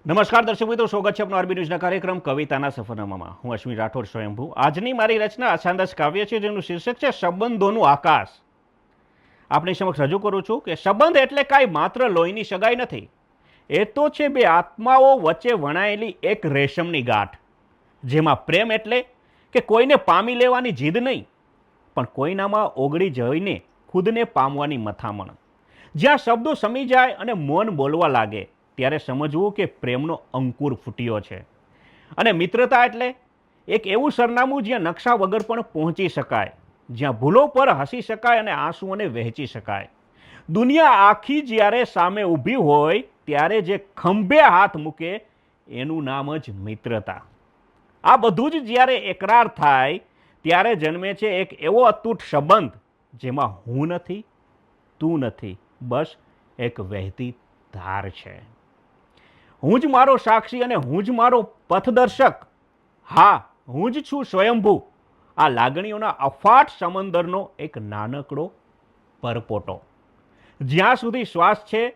નમસ્કાર દર્શક મિત્રો, સ્વાગત છે આપનો આરબી ન્યૂઝના કાર્યક્રમ કવિતાના સફરનામામાં. હું અશ્વિન રાઠોડ સ્વયંભૂ. આજની મારી રચના અછાંદસ કાવ્ય છે, જેનું શીર્ષક છે સંબંધોનું આકાશ. આપણી સમક્ષ રજૂ કરું છું કે સંબંધ એટલે કાંઈ માત્ર લોહીની સગાઈ નથી. એ તો છે બે આત્માઓ વચ્ચે વણાયેલી એક રેશમની ગાંઠ, જેમાં પ્રેમ એટલે કે કોઈને પામી લેવાની જીદ નહીં, પણ કોઈનામાં ઓગળી જઈને ખુદને પામવાની મથામણ. જ્યાં શબ્દો સમી જાય અને મૌન બોલવા લાગે, ત્યારે સમજવું કે પ્રેમનો અંકુર ફૂટ્યો છે. અને મિત્રતા એટલે એક એવું સરનામું જ્યાં નકશા વગર પણ પહોંચી શકાય, જ્યાં ભૂલો પર હસી શકાય અને આંસુઓને વહેંચી શકાય. દુનિયા આખી જ્યારે સામે ઊભી હોય ત્યારે જે ખંભે હાથ મૂકે એનું નામ જ મિત્રતા. આ બધું જ જ્યારે એકરાર થાય ત્યારે જન્મે છે એક એવો અતૂટ સંબંધ, જેમાં હું નથી, તું નથી, બસ એક વહેતી ધાર છે. હું જ મારો સાક્ષી અને હું જ મારો પથદર્શક. હા, હું જ છું સ્વયંભૂ, આ લાગણીઓના અફાટ સમંદરનો એક નાનકડો પરપોટો. જ્યાં સુધી શ્વાસ છે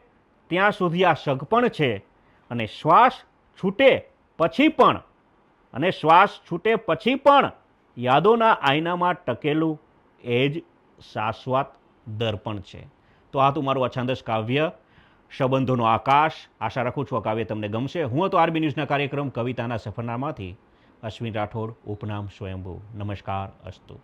ત્યાં સુધી આ સગપણ છે, અને શ્વાસ છૂટે પછી પણ યાદોના આયનામાં ટકેલું એ જ શાશ્વત દર્પણ છે. તો આ તું મારું અછાંદસ કાવ્ય સંબંધોનો આકાશ. આશા રાખું છું આ કાવ્ય તમને ગમશે. હું હતો આરબી ન્યૂઝના કાર્યક્રમ કવિતાના સફરનામાંથી અશ્વિન રાઠોડ, ઉપનામ સ્વયંભૂ. નમસ્કાર અસ્તુ.